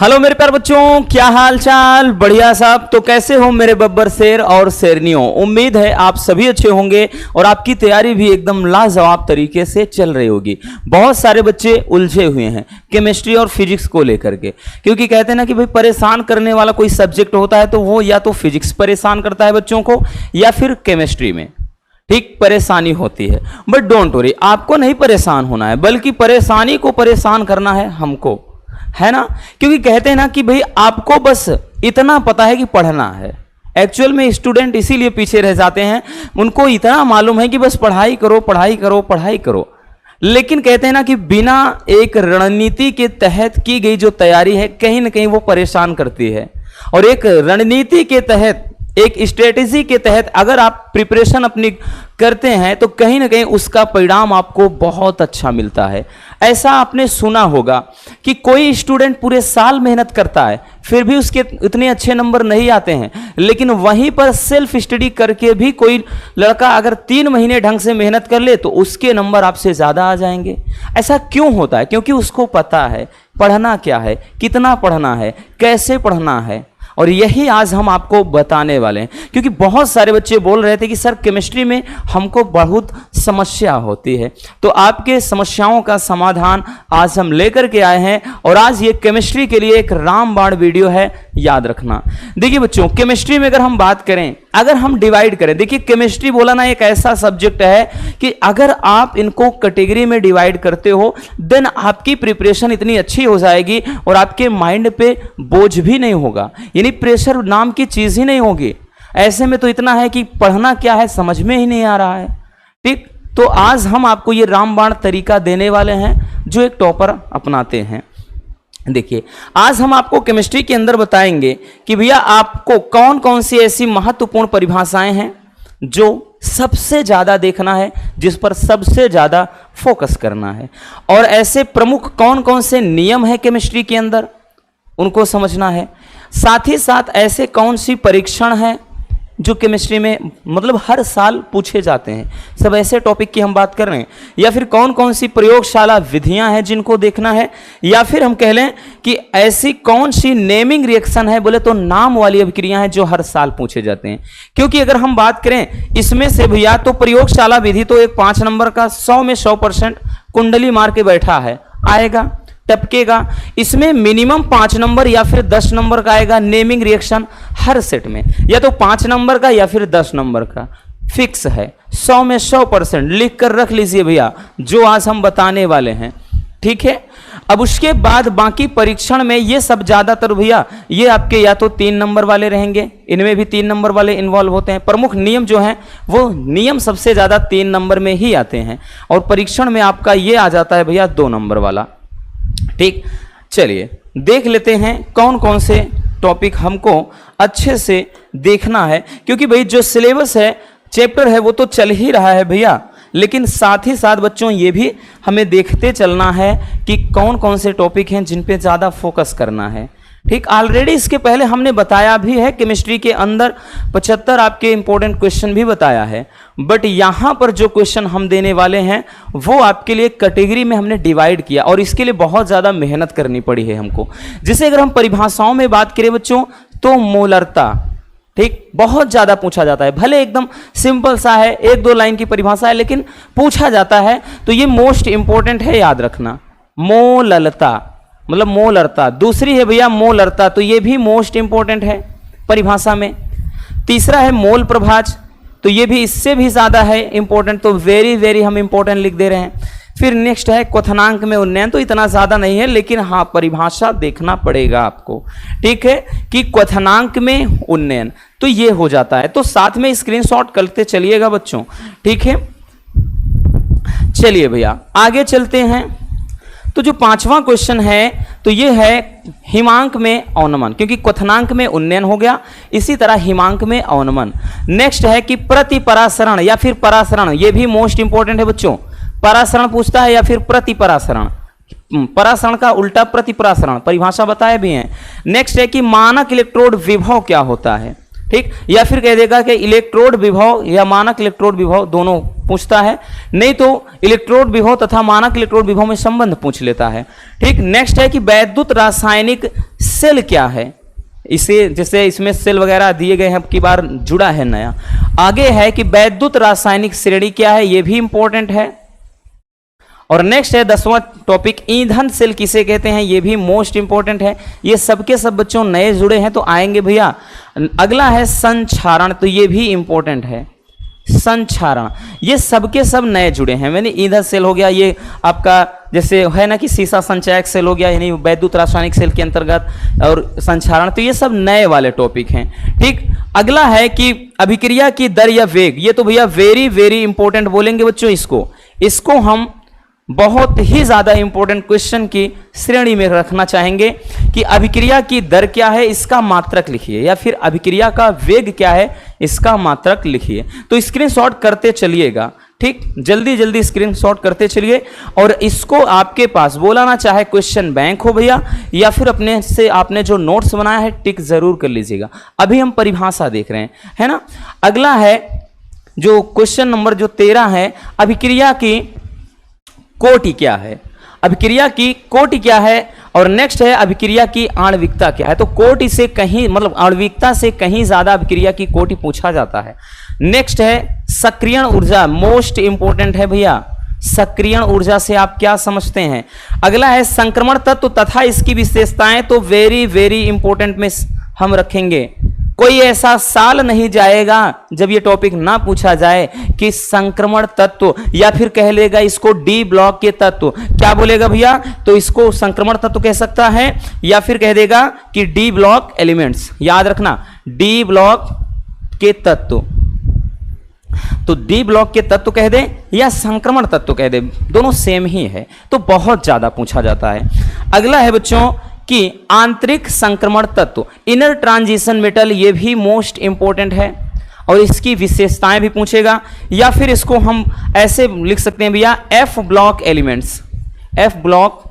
Hello मेरे प्यारे बच्चों, क्या हाल चाल? बढ़िया साहब। तो कैसे हो मेरे बब्बर शेर और शेरनियों? उम्मीद है आप सभी अच्छे होंगे और आपकी तैयारी भी एकदम लाजवाब तरीके से चल रही होगी। बहुत सारे बच्चे उलझे हुए हैं केमिस्ट्री और फिजिक्स को लेकर के, क्योंकि कहते हैं ना कि भाई परेशान करने वाला कोई सब्जेक्ट होता है तो वो या तो फिजिक्स परेशान करता है बच्चों को या फिर केमिस्ट्री में ठीक परेशानी होती है। बट डोंट वरी, आपको नहीं परेशान होना है, बल्कि परेशानी को परेशान करना है हमको, है ना। क्योंकि कहते हैं ना कि भाई आपको बस इतना पता है कि पढ़ना है। एक्चुअल में स्टूडेंट इसीलिए पीछे रह जाते हैं, उनको इतना मालूम है कि बस पढ़ाई करो पढ़ाई करो पढ़ाई करो। लेकिन कहते हैं ना कि बिना एक रणनीति के तहत की गई जो तैयारी है कहीं ना कहीं वो परेशान करती है। और एक रणनीति के तहत, एक स्ट्रेटेजी के तहत अगर आप प्रिपरेशन अपनी करते हैं तो कहीं ना कहीं उसका परिणाम आपको बहुत अच्छा मिलता है। ऐसा आपने सुना होगा कि कोई स्टूडेंट पूरे साल मेहनत करता है फिर भी उसके इतने अच्छे नंबर नहीं आते हैं, लेकिन वहीं पर सेल्फ स्टडी करके भी कोई लड़का अगर 3 महीने ढंग से मेहनत कर ले तो उसके नंबर आपसे ज़्यादा आ जाएंगे। ऐसा क्यों होता है? क्योंकि उसको पता है पढ़ना क्या है, कितना पढ़ना है, कैसे पढ़ना है। और यही आज हम आपको बताने वाले हैं, क्योंकि बहुत सारे बच्चे बोल रहे थे कि सर केमिस्ट्री में हमको बहुत समस्या होती है। तो आपके समस्याओं का समाधान आज हम लेकर के आए हैं और आज ये केमिस्ट्री के लिए एक रामबाण वीडियो है, याद रखना। देखिए बच्चों, केमिस्ट्री में अगर हम बात करें, अगर हम डिवाइड करें, देखिए केमिस्ट्री बोला ना एक ऐसा सब्जेक्ट है कि अगर आप इनको कैटेगरी में डिवाइड करते हो देन आपकी प्रिपरेशन इतनी अच्छी हो जाएगी और आपके माइंड पे बोझ भी नहीं होगा, यानी प्रेशर नाम की चीज ही नहीं होगी। ऐसे में तो इतना है कि पढ़ना क्या है समझ में ही नहीं आ रहा है। ठीक, तो आज हम आपको ये रामबाण तरीका देने वाले हैं जो एक टॉपर अपनाते हैं। देखिए, आज हम आपको केमिस्ट्री के अंदर बताएंगे कि भैया आपको कौन कौन सी ऐसी महत्वपूर्ण परिभाषाएं हैं जो सबसे ज्यादा देखना है, जिस पर सबसे ज्यादा फोकस करना है, और ऐसे प्रमुख कौन कौन से नियम है केमिस्ट्री के अंदर उनको समझना है। साथ ही साथ ऐसे कौन सी परीक्षण है जो केमिस्ट्री में मतलब हर साल पूछे जाते हैं, सब ऐसे टॉपिक की हम बात कर रहे हैं। या फिर कौन कौन सी प्रयोगशाला विधियां हैं जिनको देखना है, या फिर हम कह लें कि ऐसी कौन सी नेमिंग रिएक्शन है, बोले तो नाम वाली अभिक्रिया हैं जो हर साल पूछे जाते हैं। क्योंकि अगर हम बात करें इसमें से भैया, तो प्रयोगशाला विधि तो एक 5 नंबर का 100 में 100% कुंडली मार के बैठा है, आएगा टपकेगा। इसमें मिनिमम 5 नंबर या फिर 10 नंबर का आएगा नेमिंग रिएक्शन हर सेट में, या तो 5 नंबर का या फिर 10 नंबर का फिक्स है। 100 में 100% लिख कर रख लीजिए भैया, जो आज हम बताने वाले हैं। ठीक है, अब उसके बाद बाकी परीक्षण में ये सब ज्यादातर भैया ये आपके या तो 3 नंबर वाले रहेंगे, इनमें भी 3 नंबर वाले इन्वॉल्व होते हैं। प्रमुख नियम जो हैं वो नियम सबसे ज्यादा 3 नंबर में ही आते हैं, और परीक्षण में आपका ये आ जाता है भैया 2 नंबर वाला। ठीक, चलिए देख लेते हैं कौन कौन से टॉपिक हमको अच्छे से देखना है। क्योंकि भाई जो सिलेबस है, चैप्टर है, वो तो चल ही रहा है भैया, लेकिन साथ ही साथ बच्चों ये भी हमें देखते चलना है कि कौन कौन से टॉपिक हैं जिन पे ज़्यादा फोकस करना है। ठीक, ऑलरेडी इसके पहले हमने बताया भी है, केमिस्ट्री के अंदर 75 आपके इंपॉर्टेंट क्वेश्चन भी बताया है। बट यहाँ पर जो क्वेश्चन हम देने वाले हैं वो आपके लिए कैटेगरी में हमने डिवाइड किया, और इसके लिए बहुत ज़्यादा मेहनत करनी पड़ी है हमको। जैसे अगर हम परिभाषाओं में बात करें बच्चों, तो मोलरता, ठीक, बहुत ज़्यादा पूछा जाता है। भले एकदम सिंपल सा है, 1-2 लाइन की परिभाषा है, लेकिन पूछा जाता है तो ये मोस्ट इंपॉर्टेंट है, याद रखना। मोललता मतलब मोलरता। दूसरी है भैया मोलरता, तो ये भी मोस्ट इंपॉर्टेंट है परिभाषा में। तीसरा है मोल प्रभाज, तो ये भी इससे भी ज्यादा है इंपॉर्टेंट, तो वेरी वेरी हम इंपॉर्टेंट लिख दे रहे हैं। फिर नेक्स्ट है क्वथनांक में उन्नयन, तो इतना ज्यादा नहीं है, लेकिन हाँ परिभाषा देखना पड़ेगा आपको। ठीक है, कि क्वथनांक में उन्नयन, तो ये हो जाता है। तो साथ में स्क्रीनशॉट करते चलिएगा बच्चों। ठीक है, चलिए भैया आगे चलते हैं। तो जो 5वां क्वेश्चन है तो ये है हिमांक में अवनमन, क्योंकि क्वथनांक में उन्नयन हो गया, इसी तरह हिमांक में अवनमन। नेक्स्ट है कि प्रतिपरासरण या फिर परासरण, ये भी मोस्ट इंपॉर्टेंट है बच्चों। परासरण पूछता है या फिर प्रतिपरासरण, परासरण का उल्टा प्रतिपरासरण, परिभाषा बताए भी हैं। नेक्स्ट है कि मानक इलेक्ट्रोड विभव क्या होता है, ठीक, या फिर कह देगा कि इलेक्ट्रोड विभव या मानक इलेक्ट्रोड विभव दोनों पूछता है, नहीं तो इलेक्ट्रोड विभव तथा मानक इलेक्ट्रोड विभव में संबंध पूछ लेता है। ठीक, नेक्स्ट है कि वैद्युत रासायनिक सेल क्या है, इसे जैसे इसमें सेल वगैरह दिए गए हैं, अब की बार जुड़ा है नया। आगे है कि वैद्युत रासायनिक श्रेणी क्या है, ये भी इंपॉर्टेंट है। और नेक्स्ट है 10वां टॉपिक, ईंधन सेल किसे कहते हैं, ये भी मोस्ट इंपॉर्टेंट है। ये सबके सब बच्चों नए जुड़े हैं तो आएंगे भैया। अगला है संक्षारण, तो ये भी इंपॉर्टेंट है, संक्षारण। ये सबके सब नए जुड़े हैं, मैंने ईंधन सेल हो गया, ये आपका जैसे है ना कि सीसा संचयक सेल हो गया, यानी वैद्युत रासायनिक सेल के अंतर्गत, और संक्षारण, तो ये सब नए वाले टॉपिक हैं। ठीक, अगला है कि अभिक्रिया की दर या वेग, ये तो भैया वेरी वेरी इंपॉर्टेंट बोलेंगे बच्चों इसको हम बहुत ही ज्यादा इंपॉर्टेंट क्वेश्चन की श्रेणी में रखना चाहेंगे कि अभिक्रिया की दर क्या है, इसका मात्रक लिखिए, या फिर अभिक्रिया का वेग क्या है, इसका मात्रक लिखिए। तो स्क्रीनशॉट करते चलिएगा, ठीक, जल्दी जल्दी स्क्रीनशॉट करते चलिए। और इसको आपके पास बोला ना चाहे क्वेश्चन बैंक हो भैया, या फिर अपने से आपने जो नोट्स बनाया है टिक जरूर कर लीजिएगा। अभी हम परिभाषा देख रहे हैं, है ना। अगला है जो क्वेश्चन नंबर जो 13 है, अभिक्रिया की कोटि क्या है, अभिक्रिया की कोटि क्या है। और नेक्स्ट है अभिक्रिया की आणविकता क्या है। तो कोटि से कहीं मतलब आणविकता से कहीं ज्यादा अभिक्रिया की कोटि पूछा जाता है। नेक्स्ट है सक्रियण ऊर्जा, मोस्ट इंपॉर्टेंट है भैया, सक्रियण ऊर्जा से आप क्या समझते हैं। अगला है संक्रमण तत्व तथा इसकी विशेषताएं, तो वेरी वेरी इंपॉर्टेंट में हम रखेंगे। कोई ऐसा साल नहीं जाएगा जब ये टॉपिक ना पूछा जाए कि संक्रमण तत्व, या फिर कह लेगा इसको डी ब्लॉक के तत्व, क्या बोलेगा भैया, तो इसको संक्रमण तत्व कह सकता है, या फिर कह देगा कि डी ब्लॉक एलिमेंट्स, याद रखना डी ब्लॉक के तत्व। तो डी ब्लॉक के तत्व कह दे या संक्रमण तत्व कह दे, दोनों सेम ही है, तो बहुत ज्यादा पूछा जाता है। अगला है बच्चों कि आंतरिक संक्रमण तत्व, इनर ट्रांजिशन मेटल, ये भी मोस्ट इंपॉर्टेंट है और इसकी विशेषताएं भी पूछेगा। या फिर इसको हम ऐसे लिख सकते हैं भैया F block elements, F block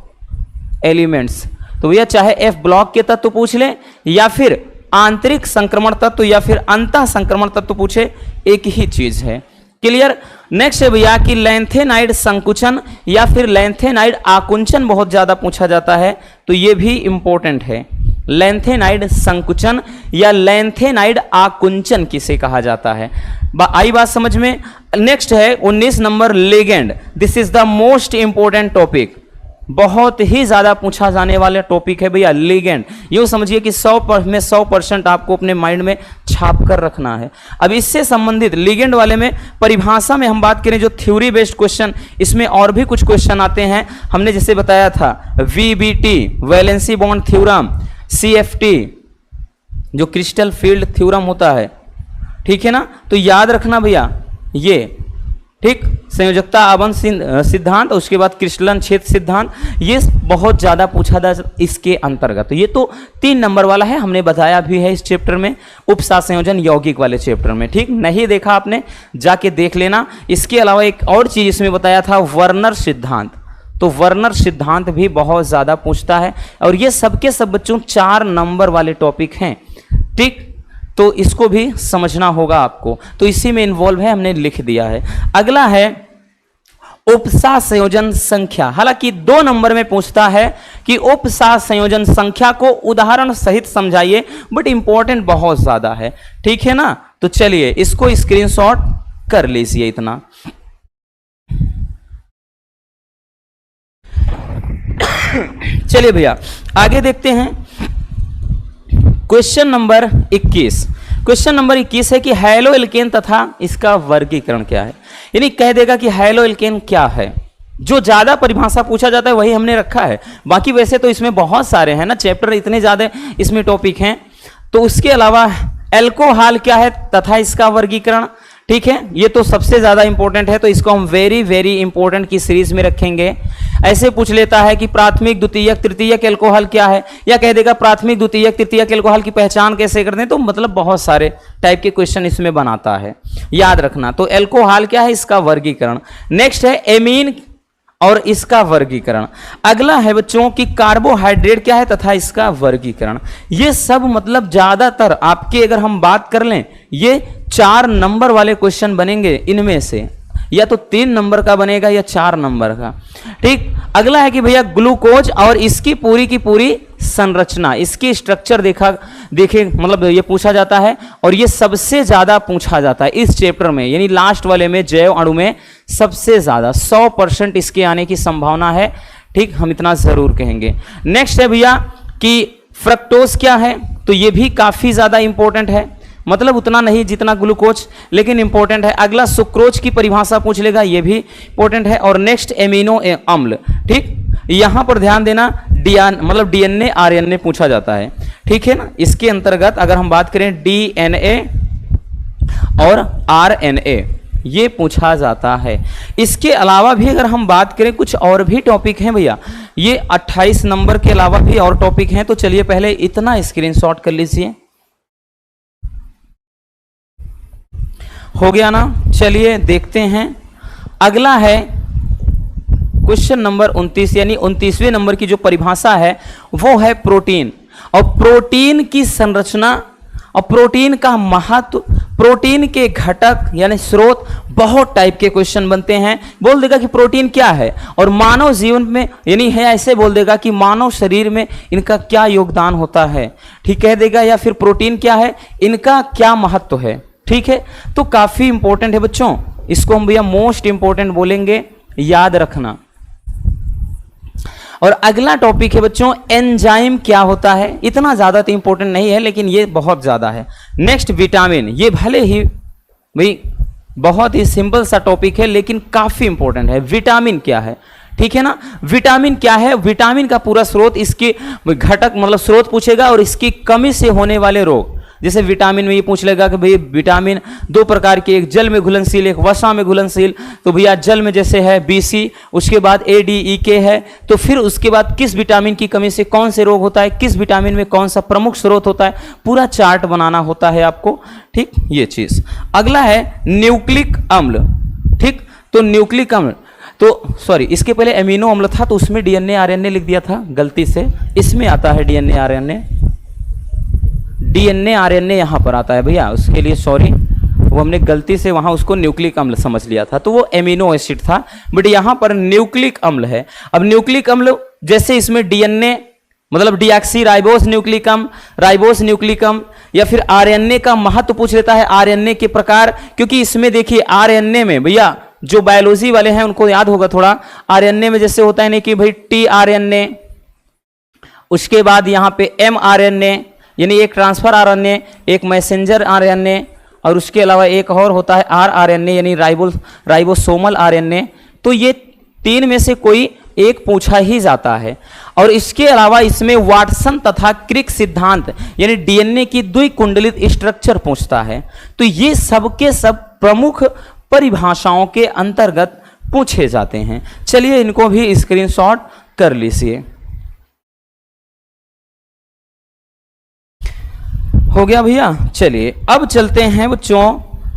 elements. तो भैया चाहे एफ ब्लॉक के तत्व पूछ ले, या फिर आंतरिक संक्रमण तत्व, या फिर अंतः संक्रमण तत्व पूछे, एक ही चीज है। क्लियर। नेक्स्ट है भैया कि लैंथेनाइड संकुचन या फिर लैंथेनाइड आकुंचन बहुत ज्यादा पूछा जाता है, तो ये भी इंपॉर्टेंट है। लैंथेनाइड संकुचन या लैंथेनाइड आकुंचन किसे कहा जाता है, आई बात समझ में। नेक्स्ट है 19 number ligand, this is the most important topic, बहुत ही ज्यादा पूछा जाने वाला टॉपिक है भैया लिगेंड। यूं समझिए कि 100% आपको अपने माइंड में छाप कर रखना है। अब इससे संबंधित लिगेंड वाले में परिभाषा में हम बात करें, जो थ्योरी बेस्ड क्वेश्चन, इसमें और भी कुछ क्वेश्चन आते हैं। हमने जैसे बताया था VBT valency bond theorem, CFT जो क्रिस्टल फील्ड थ्योरम होता है, ठीक है ना, तो याद रखना भैया ये, ठीक, संयोजकता आबंध सिद्धांत, उसके बाद क्रिस्टलन क्षेत्र सिद्धांत, ये बहुत ज्यादा पूछा जाता इसके अंतर्गत। तो ये तो 3 नंबर वाला है, हमने बताया भी है इस चैप्टर में, उपसा संयोजन यौगिक वाले चैप्टर में। ठीक, नहीं देखा आपने जाके देख लेना। इसके अलावा एक और चीज इसमें बताया था वर्नर सिद्धांत, तो वर्नर सिद्धांत भी बहुत ज्यादा पूछता है, और ये सबके सब बच्चों 4 नंबर वाले टॉपिक हैं। ठीक, तो इसको भी समझना होगा आपको, तो इसी में इन्वॉल्व है, हमने लिख दिया है। अगला है उपसा संयोजन संख्या, हालांकि 2 नंबर में पूछता है कि उपसा संयोजन संख्या को उदाहरण सहित समझाइए, बट इंपॉर्टेंट बहुत ज्यादा है, ठीक है ना। तो चलिए इसको स्क्रीनशॉट कर लीजिए इतना। चलिए भैया आगे देखते हैं क्वेश्चन नंबर 21। क्वेश्चन नंबर 21 है कि हैलो एल्केन तथा इसका वर्गीकरण क्या है, यानी कह देगा कि हैलो एल्केन क्या है। जो ज्यादा परिभाषा पूछा जाता है वही हमने रखा है, बाकी वैसे तो इसमें बहुत सारे हैं ना, चैप्टर इतने ज्यादा इसमें टॉपिक हैं। तो उसके अलावा एल्कोहल क्या है तथा इसका वर्गीकरण, ठीक है, ये तो सबसे ज्यादा इंपॉर्टेंट है, तो इसको हम वेरी वेरी इंपॉर्टेंट की सीरीज में रखेंगे। ऐसे पूछ लेता है कि प्राथमिक द्वितीयक तृतीयक एल्कोहल क्या है, या कह देगा प्राथमिक द्वितीयक तृतीयक एल्कोहल की पहचान कैसे करते हैं, तो मतलब बहुत सारे टाइप के क्वेश्चन इसमें बनाता है, याद रखना। तो एल्कोहल क्या है, इसका वर्गीकरण। नेक्स्ट है एमीन और इसका वर्गीकरण। अगला है बच्चों की कार्बोहाइड्रेट क्या है तथा इसका वर्गीकरण। ये सब मतलब ज्यादातर आपके अगर हम बात कर लें, ये 4 नंबर वाले क्वेश्चन बनेंगे इनमें से, या तो 3 नंबर का बनेगा या 4 नंबर का। ठीक, अगला है कि भैया ग्लूकोज और इसकी पूरी की पूरी संरचना, इसकी स्ट्रक्चर देखे मतलब ये पूछा जाता है, और ये सबसे ज्यादा पूछा जाता है इस चैप्टर में, यानी लास्ट वाले में जैव अणु में सबसे ज्यादा 100% इसके आने की संभावना है। ठीक, हम इतना जरूर कहेंगे। नेक्स्ट है भैया कि फ्रक्टोज क्या है, तो ये भी काफी ज्यादा इंपॉर्टेंट है, मतलब उतना नहीं जितना ग्लूकोज, लेकिन इंपॉर्टेंट है। अगला सुक्रोज की परिभाषा पूछ लेगा, ये भी इंपॉर्टेंट है। और नेक्स्ट एमिनो अम्ल। ठीक, यहां पर ध्यान देना, मतलब डीएनए आरएनए पूछा जाता है। ठीक है ना, इसके अंतर्गत अगर हम बात करें डीएनए और आरएनए ये पूछा जाता है। इसके अलावा भी अगर हम बात करें कुछ और भी टॉपिक हैं भैया, ये 28 नंबर के अलावा भी और टॉपिक हैं, तो चलिए पहले इतना स्क्रीनशॉट कर लीजिए। हो गया ना, चलिए देखते हैं। अगला है क्वेश्चन नंबर 29, यानी 29वें नंबर की जो परिभाषा है वो है प्रोटीन, और प्रोटीन की संरचना और प्रोटीन का महत्व, प्रोटीन के घटक यानी स्रोत, बहुत टाइप के क्वेश्चन बनते हैं। बोल देगा कि प्रोटीन क्या है और मानव जीवन में, यानी है ऐसे बोल देगा कि मानव शरीर में इनका क्या योगदान होता है, ठीक कह देगा, या फिर प्रोटीन क्या है, इनका क्या महत्व है। ठीक है, तो काफी इंपॉर्टेंट है बच्चों, इसको हम भैया मोस्ट इंपॉर्टेंट बोलेंगे, याद रखना। और अगला टॉपिक है बच्चों एंजाइम क्या होता है, इतना ज्यादा तो इंपॉर्टेंट नहीं है लेकिन ये बहुत ज्यादा है। नेक्स्ट विटामिन, ये भले ही भाई बहुत ही सिंपल सा टॉपिक है लेकिन काफी इंपॉर्टेंट है। विटामिन क्या है, ठीक है ना, विटामिन क्या है, विटामिन का पूरा स्रोत, इसके घटक मतलब स्रोत पूछेगा, और इसकी कमी से होने वाले रोग। जैसे विटामिन में ये पूछ लेगा कि भाई विटामिन 2 प्रकार के, एक जल में घुलनशील, एक वसा में घुलनशील, तो भैया जल में जैसे है BC, उसके बाद ADEK है, तो फिर उसके बाद किस विटामिन की कमी से कौन से रोग होता है, किस विटामिन में कौन सा प्रमुख स्रोत होता है, पूरा चार्ट बनाना होता है आपको। ठीक, ये चीज। अगला है न्यूक्लिक अम्ल। ठीक, तो न्यूक्लिक अम्ल, तो सॉरी इसके पहले एमिनो अम्ल था, तो उसमें DNA RNA लिख दिया था गलती से, इसमें आता है DNA RNA यहां पर आता है भैया, उसके लिए सॉरी, वो हमने गलती से वहां उसको न्यूक्लिक अम्ल समझ लिया था, तो वो एमिनो एसिड था, बट यहां पर न्यूक्लिक अम्ल है। अब न्यूक्लिक अम्ल जैसे इसमें DNA मतलब डीऑक्सी राइबोस न्यूक्लिक अम्ल, राइबोस न्यूक्लिक अम्ल, या फिर RNA का महत्व पूछ लेता है, RNA के प्रकार, क्योंकि इसमें देखिए RNA में भैया जो बायोलॉजी वाले हैं उनको याद होगा थोड़ा, RNA में जैसे होता है ना कि भाई tRNA, उसके बाद यहाँ पे mRNA यानी एक ट्रांसफर RNA, एक मैसेंजर RNA, और उसके अलावा एक और होता है rRNA यानी राइबोसोमल RNA। तो ये 3 में से कोई एक पूछा ही जाता है। और इसके अलावा इसमें वाटसन तथा क्रिक सिद्धांत यानी DNA की द्विकुंडलित स्ट्रक्चर पूछता है। तो ये सबके सब प्रमुख परिभाषाओं के अंतर्गत पूछे जाते हैं। चलिए इनको भी स्क्रीनशॉट कर लीजिए। हो गया भैया, चलिए अब चलते हैं बच्चों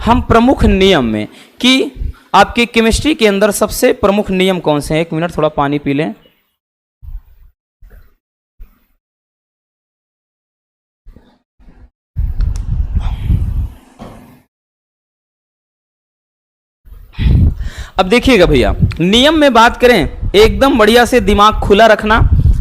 हम प्रमुख नियम में, कि आपके केमिस्ट्री के अंदर सबसे प्रमुख नियम कौन से हैं। 1 मिनट थोड़ा पानी पी लें। अब देखिएगा भैया, नियम में बात करें एकदम बढ़िया से दिमाग खुला रखना।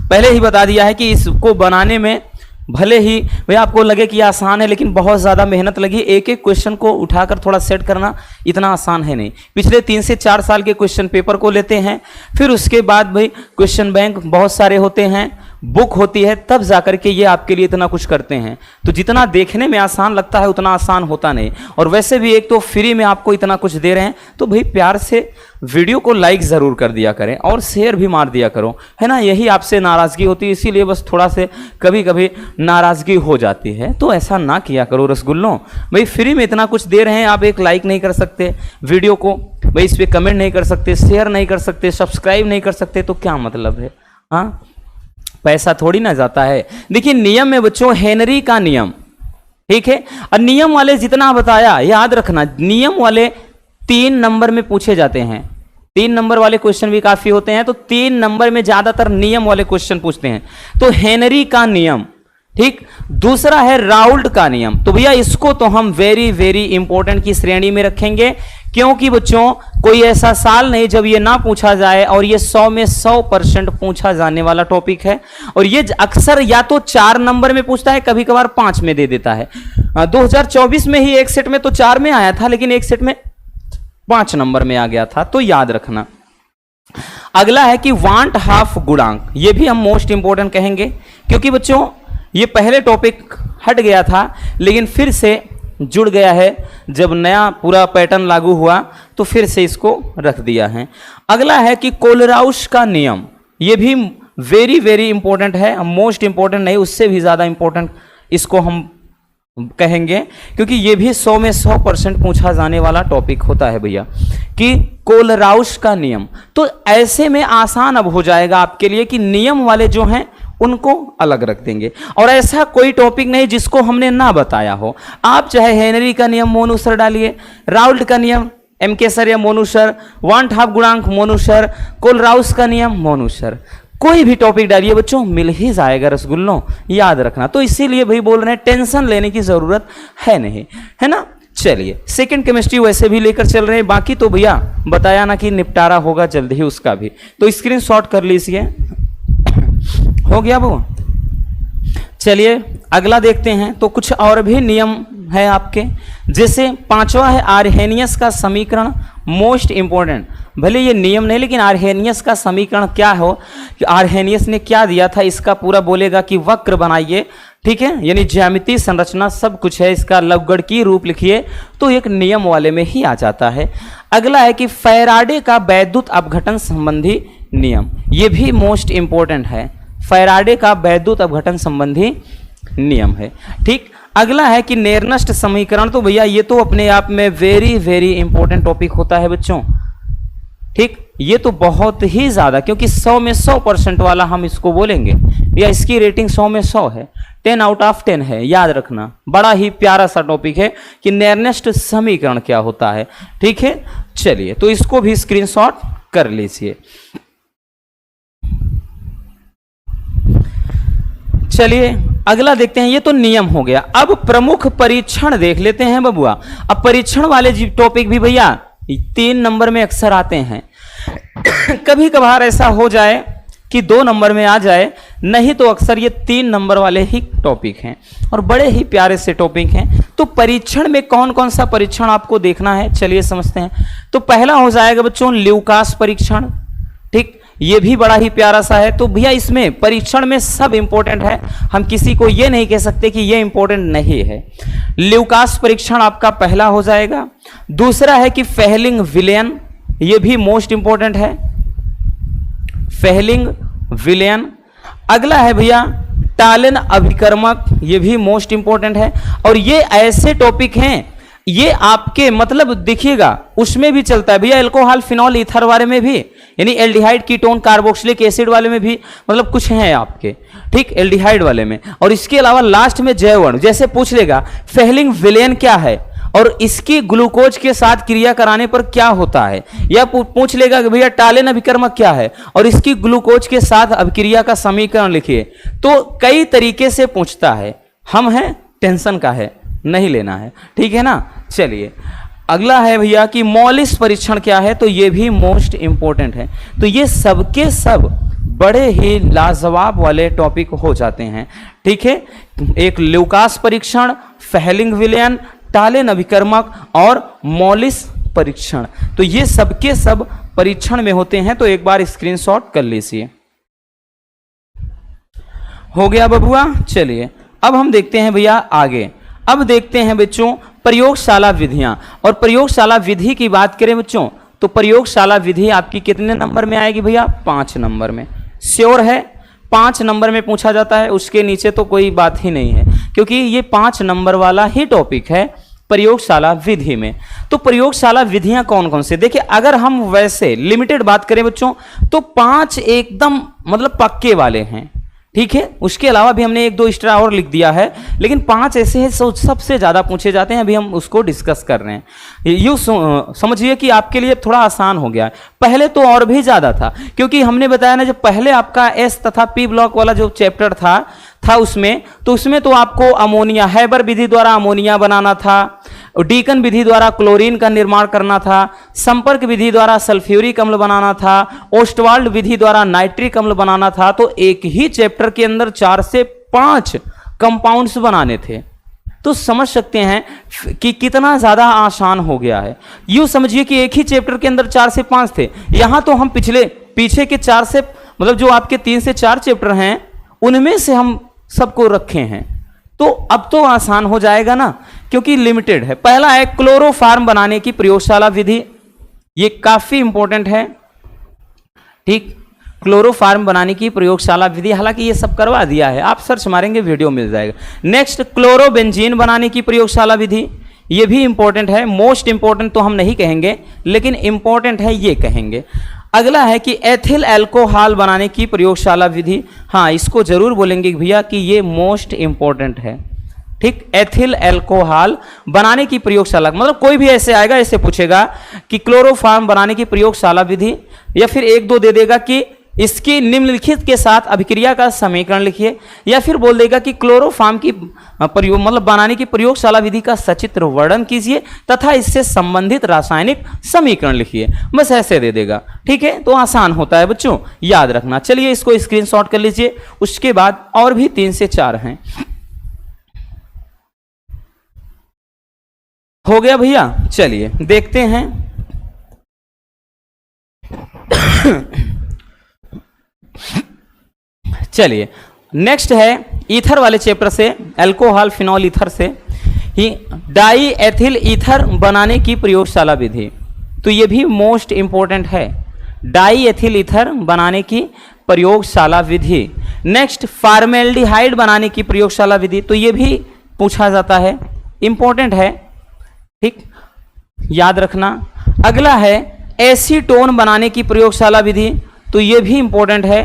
पहले ही बता दिया है कि इसको बनाने में भले ही भैया आपको लगे कि आसान है, लेकिन बहुत ज़्यादा मेहनत लगी। एक एक क्वेश्चन को उठाकर थोड़ा सेट करना इतना आसान है नहीं। पिछले 3 से 4 साल के क्वेश्चन पेपर को लेते हैं, फिर उसके बाद भाई क्वेश्चन बैंक बहुत सारे होते हैं, बुक होती है, तब जाकर के ये आपके लिए इतना कुछ करते हैं। तो जितना देखने में आसान लगता है उतना आसान होता नहीं। और वैसे भी एक तो फ्री में आपको इतना कुछ दे रहे हैं, तो भाई प्यार से वीडियो को लाइक ज़रूर कर दिया करें और शेयर भी मार दिया करो, है ना। यही आपसे नाराज़गी होती है, इसीलिए बस थोड़ा से कभी कभी नाराज़गी हो जाती है, तो ऐसा ना किया करो रसगुल्लों। भाई फ्री में इतना कुछ दे रहे हैं, आप एक लाइक नहीं कर सकते वीडियो को, भाई इस पर कमेंट नहीं कर सकते, शेयर नहीं कर सकते, सब्सक्राइब नहीं कर सकते, तो क्या मतलब है। हाँ, पैसा थोड़ी ना जाता है। देखिए नियम में बच्चों हेनरी का नियम, ठीक है, और नियम वाले जितना बताया याद रखना, नियम वाले 3 नंबर में पूछे जाते हैं। 3 नंबर वाले क्वेश्चन भी काफी होते हैं, तो 3 नंबर में ज्यादातर नियम वाले क्वेश्चन पूछते हैं। तो हेनरी का नियम, ठीक। दूसरा है राउल्ट का नियम। तो भैया इसको तो हम वेरी वेरी इंपॉर्टेंट की श्रेणी में रखेंगे, क्योंकि बच्चों कोई ऐसा साल नहीं जब ये ना पूछा जाए, और ये 100 में 100% पूछा जाने वाला टॉपिक है। और ये अक्सर या तो 4 नंबर में पूछता है, कभी कभार 5 में दे देता है। 2024 में ही एक सेट में तो 4 में आया था, लेकिन एक सेट में 5 नंबर में आ गया था, तो याद रखना। अगला है कि वांट हाफ गुणांक, ये भी हम मोस्ट इंपोर्टेंट कहेंगे, क्योंकि बच्चों ये पहले टॉपिक हट गया था लेकिन फिर से जुड़ गया है, जब नया पूरा पैटर्न लागू हुआ तो फिर से इसको रख दिया है। अगला है कि कोलराउस का नियम, ये भी वेरी वेरी इंपॉर्टेंट है, मोस्ट इंपॉर्टेंट नहीं, उससे भी ज़्यादा इंपॉर्टेंट इसको हम कहेंगे, क्योंकि ये भी 100 में 100% पूछा जाने वाला टॉपिक होता है भैया, कि कोलराउस का नियम। तो ऐसे में आसान अब हो जाएगा आपके लिए कि नियम वाले जो हैं उनको अलग रख देंगे, और ऐसा कोई टॉपिक नहीं जिसको हमने ना बताया हो। आप चाहे हेनरी का नियम मोनूसर डालिए, राउल्ट का नियम एम.के. सर या मोनूसर, वांट हाफ गुणांक मोनूसर, कोलराउस का नियम मोनूसर, कोई भी टॉपिक डालिए बच्चों मिल ही जाएगा रसगुल्लों, याद रखना। तो इसीलिए भाई बोल रहे हैं टेंशन लेने की जरूरत है नहीं, है ना। चलिए सेकंड केमिस्ट्री वैसे भी लेकर चल रहे हैं, बाकी तो भैया बताया ना कि निपटारा होगा जल्द ही उसका भी, तो स्क्रीनशॉट कर लीजिए। हो गया वो। चलिए अगला देखते हैं। तो कुछ और भी नियम है आपके, जैसे 5वां है आर्हेनियस का समीकरण, मोस्ट इंपॉर्टेंट। भले ये नियम नहीं, लेकिन आर्हेनियस का समीकरण क्या हो, कि आर्हेनियस ने क्या दिया था, इसका पूरा बोलेगा कि वक्र बनाइए, ठीक है, यानी ज्यामिति संरचना सब कुछ है, इसका लवगणकीय रूप लिखिए, तो एक नियम वाले में ही आ जाता है। अगला है कि फैराडे का वैद्युत अपघटन संबंधी नियम, ये भी मोस्ट इंपॉर्टेंट है, फैराडे का वैद्युत अपघटन संबंधी नियम है, ठीक। अगला है कि नेर्नस्ट समीकरण, तो भैया ये तो अपने आप में वेरी वेरी इंपॉर्टेंट टॉपिक होता है बच्चों, ठीक, ये तो बहुत ही ज्यादा, क्योंकि 100 में 100% वाला हम इसको बोलेंगे, या इसकी रेटिंग 100 में 100 है, 10 आउट ऑफ 10 है, याद रखना। बड़ा ही प्यारा सा टॉपिक है कि नेर्नस्ट समीकरण क्या होता है, ठीक है। चलिए तो इसको भी स्क्रीनशॉट कर लीजिए। चलिए अगला देखते हैं, ये तो नियम हो गया। अब प्रमुख परीक्षण देख लेते हैं बबुआ। अब परीक्षण वाले टॉपिक भी भैया 3 नंबर में अक्सर आते हैं। कभी कभार ऐसा हो जाए कि 2 नंबर में आ जाए, नहीं तो अक्सर ये 3 नंबर वाले ही टॉपिक हैं, और बड़े ही प्यारे से टॉपिक हैं। तो परीक्षण में कौन कौन सा परीक्षण आपको देखना है, चलिए समझते हैं। तो पहला हो जाएगा बच्चों ल्यूकास परीक्षण, ठीक, ये भी बड़ा ही प्यारा सा है। तो भैया इसमें परीक्षण में सब इंपॉर्टेंट है, हम किसी को ये नहीं कह सकते कि ये इंपॉर्टेंट नहीं है। ल्यूकास परीक्षण आपका पहला हो जाएगा। दूसरा है कि फेहलिंग विलयन, ये भी मोस्ट इंपॉर्टेंट है, फेहलिंग विलयन। अगला है भैया टालन अभिकर्मक, ये भी मोस्ट इंपॉर्टेंट है। और ये ऐसे टॉपिक हैं, ये आपके मतलब देखिएगा उसमें भी चलता है भैया, एल्कोहल फिनॉल ईथर वाले में भी, यानी एल्डिहाइड कीटोन कार्बोक्सिलिक एसिड वाले में भी, मतलब कुछ हैं आपके, ठीक, एल्डिहाइड वाले में। और इसके अलावा लास्ट में जैव अणु, जैसे पूछ लेगा फेहलिंग विलेन क्या है और इसकी ग्लूकोज के साथ क्रिया कराने पर क्या होता है, या पूछ लेगा कि भैया टालेन अभिकर्मक क्या है और इसकी ग्लूकोज के साथ अभिक्रिया का समीकरण लिखिए। तो कई तरीके से पूछता है, हम हैं टेंशन का है, नहीं लेना है, ठीक है ना। चलिए अगला है भैया कि मॉलिस परीक्षण क्या है, तो ये भी मोस्ट इंपॉर्टेंट है। तो ये सबके सब बड़े ही लाजवाब वाले टॉपिक हो जाते हैं, ठीक है। एक ल्यूकास परीक्षण, फेहलिंग विलयन, टालेन अभिकर्मक और मॉलिस परीक्षण, तो ये सबके सब परीक्षण में होते हैं। तो एक बार स्क्रीनशॉट कर लीजिए। हो गया बबुआ। चलिए अब हम देखते हैं भैया आगे। अब देखते हैं बच्चों प्रयोगशाला विधियां, और प्रयोगशाला विधि की बात करें बच्चों, तो प्रयोगशाला विधि आपकी कितने नंबर में आएगी भैया, 5 नंबर में। श्योर है 5 नंबर में पूछा जाता है, उसके नीचे तो कोई बात ही नहीं है, क्योंकि ये 5 नंबर वाला ही टॉपिक है प्रयोगशाला विधि में। तो प्रयोगशाला विधियां कौन कौन से, देखिए अगर हम वैसे लिमिटेड बात करें बच्चों, तो 5 एकदम मतलब पक्के वाले हैं, ठीक है। उसके अलावा भी हमने 1-2 एक्स्ट्रा और लिख दिया है, लेकिन 5 ऐसे हैं सबसे ज्यादा पूछे जाते हैं, अभी हम उसको डिस्कस कर रहे हैं। यूँ समझिए कि आपके लिए थोड़ा आसान हो गया है, पहले तो और भी ज्यादा था, क्योंकि हमने बताया ना जब पहले आपका एस तथा पी ब्लॉक वाला जो चैप्टर था उसमें तो आपको अमोनिया, हैबर विधि द्वारा अमोनिया बनाना था, डीकन विधि द्वारा क्लोरीन का निर्माण करना था, संपर्क विधि द्वारा सल्फ्यूरिक अम्ल बनाना था, ओस्टवाल्ड विधि द्वारा नाइट्रिक अम्ल बनाना था। तो एक ही चैप्टर के अंदर 4 से 5 कंपाउंड्स बनाने थे। तो समझ सकते हैं कि कितना ज्यादा आसान हो गया है। यूं समझिए कि एक ही चैप्टर के अंदर 4 से 5 थे, यहां तो हम पीछे के 4 से मतलब जो आपके 3 से 4 चैप्टर हैं उनमें से हम सबको रखे हैं। तो अब तो आसान हो जाएगा ना, क्योंकि लिमिटेड है। पहला है क्लोरोफार्म बनाने की प्रयोगशाला विधि, ये काफी इंपॉर्टेंट है। ठीक, क्लोरोफार्म बनाने की प्रयोगशाला विधि, हालांकि ये सब करवा दिया है, आप सर्च मारेंगे वीडियो मिल जाएगा। नेक्स्ट, क्लोरोबेंजीन बनाने की प्रयोगशाला विधि, ये भी इंपॉर्टेंट है। मोस्ट इंपॉर्टेंट तो हम नहीं कहेंगे, लेकिन इंपॉर्टेंट है ये कहेंगे। अगला है कि एथिल अल्कोहल बनाने की प्रयोगशाला विधि, हाँ इसको जरूर बोलेंगे भैया कि ये मोस्ट इंपॉर्टेंट है। ठीक, एथिल अल्कोहल बनाने की प्रयोगशाला, मतलब कोई भी ऐसे आएगा, ऐसे पूछेगा कि क्लोरोफार्म बनाने की प्रयोगशाला विधि, या फिर 1-2 दे देगा कि इसकी निम्नलिखित के साथ अभिक्रिया का समीकरण लिखिए, या फिर बोल देगा कि क्लोरोफार्म की प्रयोग मतलब बनाने की प्रयोगशाला विधि का सचित्र वर्णन कीजिए तथा इससे संबंधित रासायनिक समीकरण लिखिए, बस ऐसे दे देगा। ठीक है, तो आसान होता है बच्चों, याद रखना। चलिए इसको स्क्रीनशॉट कर लीजिए। उसके बाद और भी 3 से 4 हैं। हो गया भैया, चलिए देखते हैं। चलिए नेक्स्ट है ईथर वाले चैप्टर से, अल्कोहल फिनॉल ईथर से ही डाई एथिल ईथर बनाने की प्रयोगशाला विधि। तो ये भी मोस्ट इंपॉर्टेंट है, डाई एथिल ईथर बनाने की प्रयोगशाला विधि। नेक्स्ट, फॉर्मेल्डिहाइड बनाने की प्रयोगशाला विधि, तो ये भी पूछा जाता है, इंपॉर्टेंट है। ठीक, याद रखना। अगला है एसीटोन बनाने की प्रयोगशाला विधि, तो ये भी इंपॉर्टेंट है।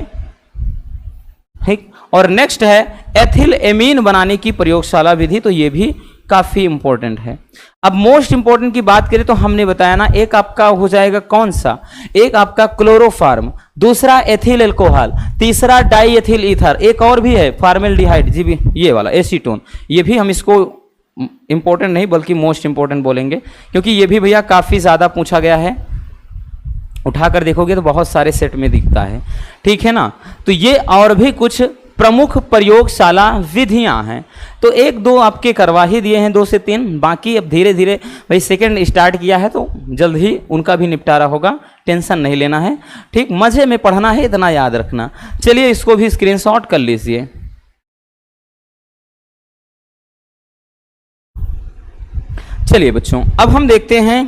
ठीक, और नेक्स्ट है एथिल एमीन बनाने की प्रयोगशाला विधि, तो ये भी काफी इंपॉर्टेंट है। अब मोस्ट इंपॉर्टेंट की बात करें तो हमने बताया ना, एक आपका हो जाएगा कौन सा, एक आपका क्लोरोफार्म, दूसरा एथिल अल्कोहल, तीसरा डाई एथिल ईथर, एक और भी है फॉर्मेल्डिहाइड, जी भी ये वाला एसीटोन। ये भी हम इसको इंपॉर्टेंट नहीं बल्कि मोस्ट इंपॉर्टेंट बोलेंगे, क्योंकि ये भी भैया काफी ज्यादा पूछा गया है। उठाकर देखोगे तो बहुत सारे सेट में दिखता है। ठीक है ना, तो ये और भी कुछ प्रमुख प्रयोगशाला विधियां हैं। तो 1-2 आपके करवा ही दिए हैं, 2 से 3, बाकी अब धीरे धीरे भाई सेकंड स्टार्ट किया है तो जल्द ही उनका भी निपटारा होगा, टेंशन नहीं लेना है। ठीक, मजे में पढ़ना है, इतना याद रखना। चलिए इसको भी स्क्रीनशॉट कर लीजिए। चलिए बच्चों, अब हम देखते हैं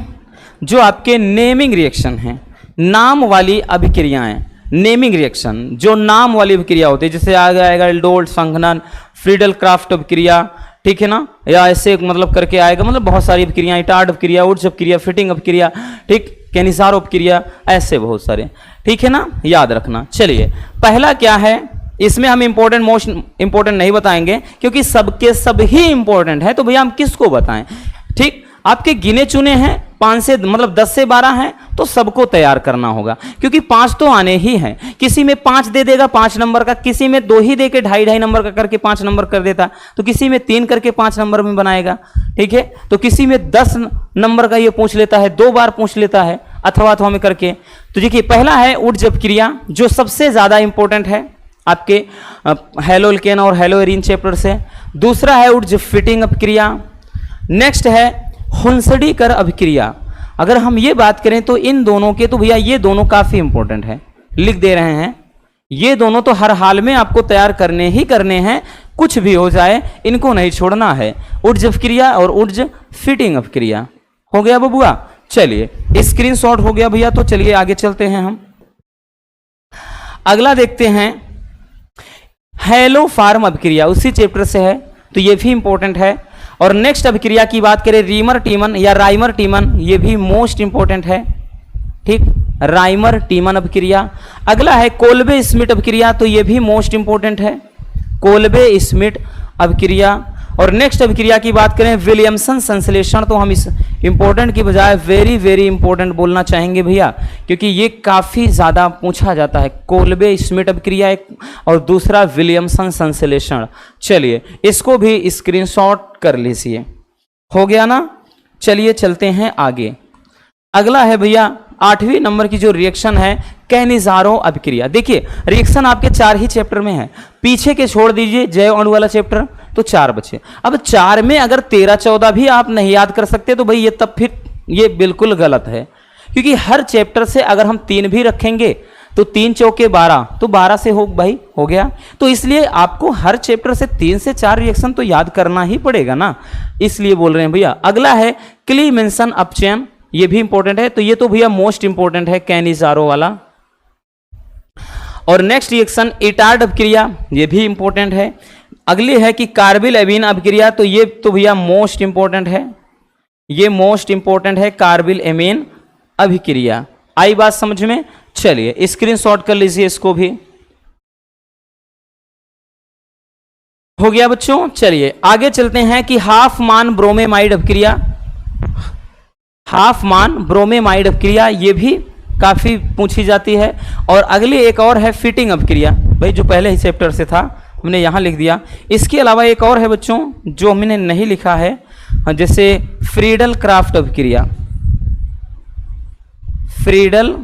जो आपके नेमिंग रिएक्शन हैं, नाम वाली अभिक्रियाएं। नेमिंग रिएक्शन जो नाम वाली अभिक्रिया होती है, जैसे आएगा एल्डोल्ड संघनन, फ्रीडल क्राफ्ट अभिक्रिया, ठीक है ना, या ऐसे मतलब करके आएगा, मतलब बहुत सारी अभिक्रियाएं, टार्ड अभिक्रिया, उड्स अभिक्रिया, फिटिंग अभिक्रिया, ठीक, केनिसारो अभिक्रिया, ऐसे बहुत सारे। ठीक है ना, याद रखना। चलिए पहला क्या है, इसमें हम इंपॉर्टेंट मोस्ट इंपॉर्टेंट नहीं बताएंगे क्योंकि सबके सब ही इंपॉर्टेंट है, तो भैया हम किसको बताएं। ठीक, आपके गिने चुने हैं 5 से मतलब 10 से 12 हैं, तो सबको तैयार करना होगा क्योंकि 5 तो आने ही हैं। किसी में 5 दे देगा 5 नंबर का, किसी में 2 ही दे के 2.5 नंबर का करके 5 नंबर कर देता, तो किसी में 3 करके 5 नंबर में बनाएगा। ठीक है, तो किसी में 10 नंबर का ये पूछ लेता है, 2 बार पूछ लेता है अथवा में करके। तो देखिए पहला है ऊर्ज अपक्रिया, जो सबसे ज्यादा इंपॉर्टेंट है आपके हेलोल्केन और हेलोएरिन चैप्टर से। दूसरा है ऊर्ज फिटिंग अपक्रिया। नेक्स्ट है हुंसडीकर अभिक्रिया। अगर हम ये बात करें तो इन दोनों के, तो भैया ये दोनों काफी इंपॉर्टेंट है, लिख दे रहे हैं। ये दोनों तो हर हाल में आपको तैयार करने ही करने हैं, कुछ भी हो जाए इनको नहीं छोड़ना है। ऊर्ज अपक्रिया और ऊर्ज फिटिंग अपक्रिया हो गया बबुआ। चलिए स्क्रीनशॉट हो गया भैया, तो चलिए आगे चलते हैं हम। अगला देखते हैं हेलोफार्म अभिक्रिया, उसी चैप्टर से है, तो ये भी इंपॉर्टेंट है। और नेक्स्ट अभिक्रिया की बात करें रीमर टीमन या राइमर टीमन, ये भी मोस्ट इंपॉर्टेंट है। ठीक, राइमर टीमन अभिक्रिया। अगला है कोल्बे स्मिट अभिक्रिया, तो ये भी मोस्ट इंपॉर्टेंट है, कोल्बे स्मिट अभिक्रिया। और नेक्स्ट अभिक्रिया की बात करें विलियमसन संश्लेषण, तो हम इस इंपॉर्टेंट की बजाय वेरी वेरी इंपॉर्टेंट बोलना चाहेंगे भैया, क्योंकि ये काफी ज्यादा पूछा जाता है। कोल्बे स्मिट अभिक्रिया एक और दूसरा विलियमसन संश्लेषण। चलिए इसको भी स्क्रीनशॉट कर लीजिए। हो गया ना, चलिए चलते हैं आगे। अगला है भैया 8वें नंबर की जो रिएक्शन है कैनिज़ारो अभिक्रिया। देखिए रिएक्शन आपके 4 ही चैप्टर में है, पीछे के छोड़ दीजिए जैव अणु वाला चैप्टर, तो 4 बचे। अब 4 में अगर 13-14 भी आप नहीं याद कर सकते तो भाई ये तब फिर ये बिल्कुल गलत है, क्योंकि हर चैप्टर से अगर हम 3 भी रखेंगे तो 3 चौके 12, तो 12 से हो भाई हो गया। तो इसलिए आपको हर चैप्टर से 3 से 4 रिएक्शन तो याद करना ही पड़ेगा ना, इसलिए बोल रहे हैं भैया। अगला है क्लीमेंसन अपचयन, ये भी इंपॉर्टेंट है, तो ये तो भैया मोस्ट इंपॉर्टेंट है कैनिज़ारो वाला। और नेक्स्ट रिएक्शन इटार्ड अभिक्रिया, ये भी इंपॉर्टेंट है। अगली है कि कार्बिल एमीन अभिक्रिया, तो ये तो भैया मोस्ट इंपॉर्टेंट है, ये मोस्ट इंपॉर्टेंट है कार्बिल एमीन अभिक्रिया। आई बात समझ में? चलिए स्क्रीनशॉट कर लीजिए इसको भी। हो गया बच्चों। चलिए आगे चलते हैं कि हाफमान ब्रोमेमाइड अभिक्रिया। हाफमान ब्रोमेमाइड अभिक्रिया ये भी काफी पूछी जाती है। और अगली एक और है फिटिंग अभिक्रिया, भाई जो पहले ही चैप्टर से था हमने यहां लिख दिया। इसके अलावा एक और है बच्चों जो हमने नहीं लिखा है, जैसे फ्रीडल क्राफ्ट अभिक्रिया। फ्रीडल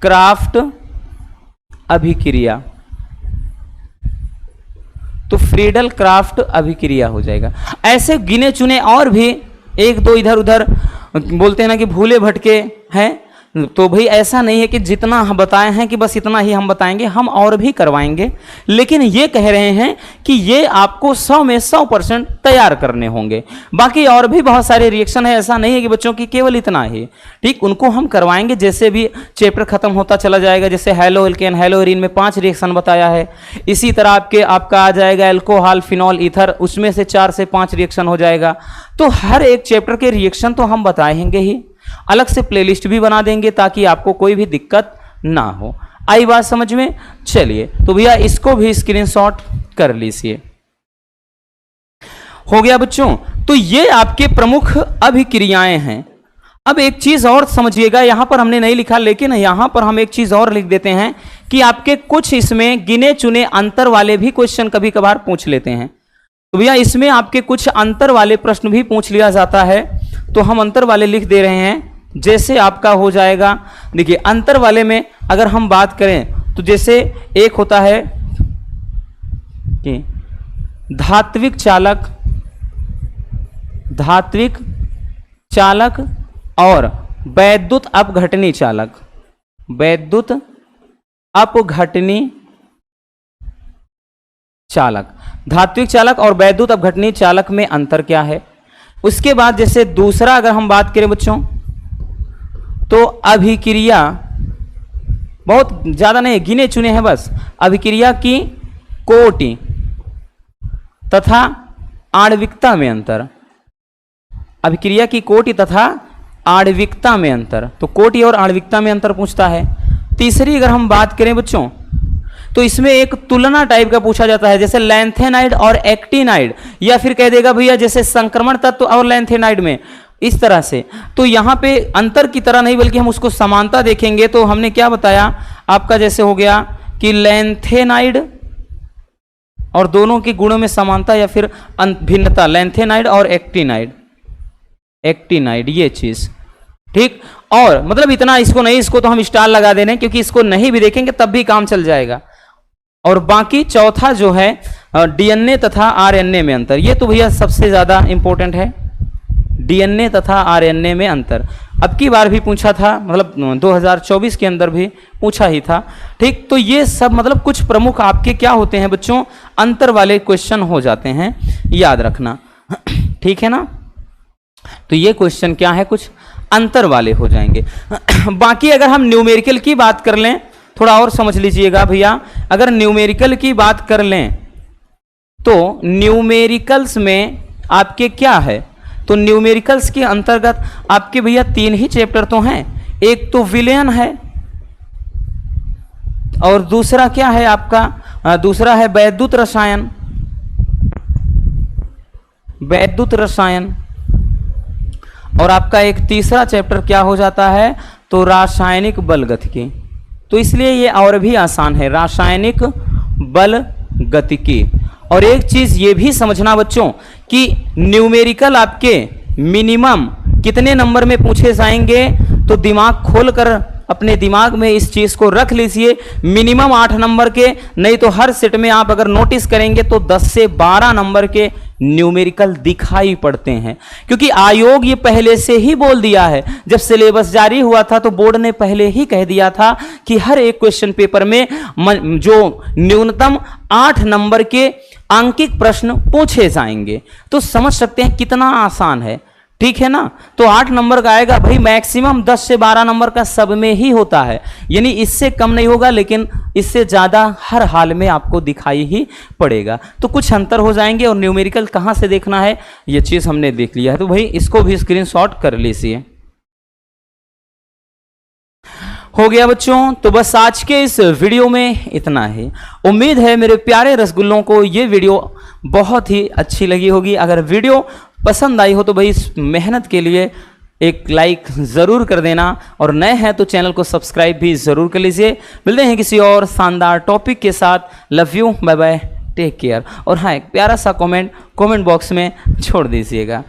क्राफ्ट अभिक्रिया, तो फ्रीडल क्राफ्ट अभिक्रिया हो जाएगा। ऐसे गिने चुने और भी 1-2 इधर उधर बोलते हैं ना कि भूले भटके हैं, तो भाई ऐसा नहीं है कि जितना हम बताए हैं कि बस इतना ही हम बताएंगे, हम और भी करवाएंगे। लेकिन ये कह रहे हैं कि ये आपको 100 में 100% तैयार करने होंगे। बाकी और भी बहुत सारे रिएक्शन है, ऐसा नहीं है कि बच्चों की केवल इतना ही, ठीक, उनको हम करवाएंगे जैसे भी चैप्टर खत्म होता चला जाएगा। जैसे हेलो एल्केन हेलो एरीन में 5 रिएक्शन बताया है, इसी तरह आपका आ जाएगा एल्कोहल फिनॉल ईथर, उसमें से 4 से 5 रिएक्शन हो जाएगा। तो हर एक चैप्टर के रिएक्शन तो हम बताएंगे ही, अलग से प्लेलिस्ट भी बना देंगे ताकि आपको कोई भी दिक्कत ना हो। आई बात समझ में? चलिए तो भैया इसको भी स्क्रीनशॉट कर लीजिए। हो गया बच्चों, तो ये आपके प्रमुख अभिक्रियाएं हैं। अब एक चीज और समझिएगा, यहां पर हमने नहीं लिखा लेकिन यहां पर हम एक चीज और लिख देते हैं कि आपके कुछ इसमें गिने चुने अंतर वाले भी क्वेश्चन कभी कभार पूछ लेते हैं। तो भैया इसमें आपके कुछ अंतर वाले प्रश्न भी पूछ लिया जाता है, तो हम अंतर वाले लिख दे रहे हैं। जैसे आपका हो जाएगा, देखिए अंतर वाले में अगर हम बात करें तो जैसे एक होता है कि धात्विक चालक और वैद्युत अपघटनी चालक। वैद्युत अपघटनी चालक, धात्विक चालक और वैद्युत अपघटनी चालक में अंतर क्या है। उसके बाद जैसे दूसरा अगर हम बात करें बच्चों तो अभिक्रिया, बहुत ज्यादा नहीं गिने चुने हैं बस, अभिक्रिया की कोटि तथा आणविकता में अंतर। अभिक्रिया की कोटि तथा आणविकता में अंतर, तो कोटि और आणविकता में अंतर पूछता है। तीसरी अगर हम बात करें बच्चों तो इसमें एक तुलना टाइप का पूछा जाता है, जैसे लैंथेनाइड और एक्टिनाइड, या फिर कह देगा भैया जैसे संक्रमण तत्व और लैंथेनाइड में, इस तरह से। तो यहां पे अंतर की तरह नहीं बल्कि हम उसको समानता देखेंगे। तो हमने क्या बताया आपका, जैसे हो गया कि लैंथेनाइड और दोनों के गुणों में समानता या फिर भिन्नता, लैंथेनाइड और एक्टिनाइड ये चीज, ठीक। और मतलब इतना इसको नहीं, इसको तो हम स्टार लगा दे रहे हैं क्योंकि इसको नहीं भी देखेंगे तब भी काम चल जाएगा। और बाकी चौथा जो है डीएनए तथा आरएनए में अंतर, ये तो भैया सबसे ज्यादा इंपॉर्टेंट है, डीएनए तथा आरएनए में अंतर। अब की बार भी पूछा था, मतलब 2024 के अंदर भी पूछा ही था, ठीक। तो ये सब मतलब कुछ प्रमुख आपके क्या होते हैं बच्चों, अंतर वाले क्वेश्चन हो जाते हैं, याद रखना, ठीक है ना। तो ये क्वेश्चन क्या है, कुछ अंतर वाले हो जाएंगे। बाकी अगर हम न्यूमेरिकल की बात कर लें, थोड़ा और समझ लीजिएगा भैया, अगर न्यूमेरिकल की बात कर लें तो न्यूमेरिकल्स में आपके क्या है, तो न्यूमेरिकल्स के अंतर्गत आपके भैया 3 ही चैप्टर तो हैं। एक तो विलयन है और दूसरा क्या है आपका, दूसरा है वैद्युत रसायन, और आपका एक तीसरा चैप्टर क्या हो जाता है, तो रासायनिक बल गतिकी। तो इसलिए ये और भी आसान है, रासायनिक बल गतिकी। और एक चीज ये भी समझना बच्चों कि न्यूमेरिकल आपके मिनिमम कितने नंबर में पूछे जाएंगे, तो दिमाग खोलकर अपने दिमाग में इस चीज को रख लीजिए, मिनिमम 8 नंबर के, नहीं तो हर सेट में आप अगर नोटिस करेंगे तो 10 से 12 नंबर के न्यूमेरिकल दिखाई पड़ते हैं। क्योंकि आयोग ये पहले से ही बोल दिया है, जब सिलेबस जारी हुआ था तो बोर्ड ने पहले ही कह दिया था कि हर एक क्वेश्चन पेपर में जो न्यूनतम 8 नंबर के अंकित प्रश्न पूछे जाएंगे। तो समझ सकते हैं कितना आसान है, ठीक है ना। तो 8 नंबर का आएगा भाई, मैक्सिमम 10 से 12 नंबर का सब में ही होता है, यानी इससे कम नहीं होगा, लेकिन इससे ज़्यादा हर हाल में आपको दिखाई ही पड़ेगा। तो कुछ अंतर हो जाएंगे। और न्यूमेरिकल कहाँ से देखना है ये चीज़ हमने देख लिया है, तो भाई इसको भी स्क्रीनशॉट कर लीजिए। हो गया बच्चों, तो बस आज के इस वीडियो में इतना ही। उम्मीद है मेरे प्यारे रसगुल्लों को ये वीडियो बहुत ही अच्छी लगी होगी। अगर वीडियो पसंद आई हो तो भाई इस मेहनत के लिए एक लाइक ज़रूर कर देना, और नए हैं तो चैनल को सब्सक्राइब भी ज़रूर कर लीजिए। मिलते हैं किसी और शानदार टॉपिक के साथ। Love you, bye bye, take care. और हाँ, एक प्यारा सा कमेंट बॉक्स में छोड़ दीजिएगा।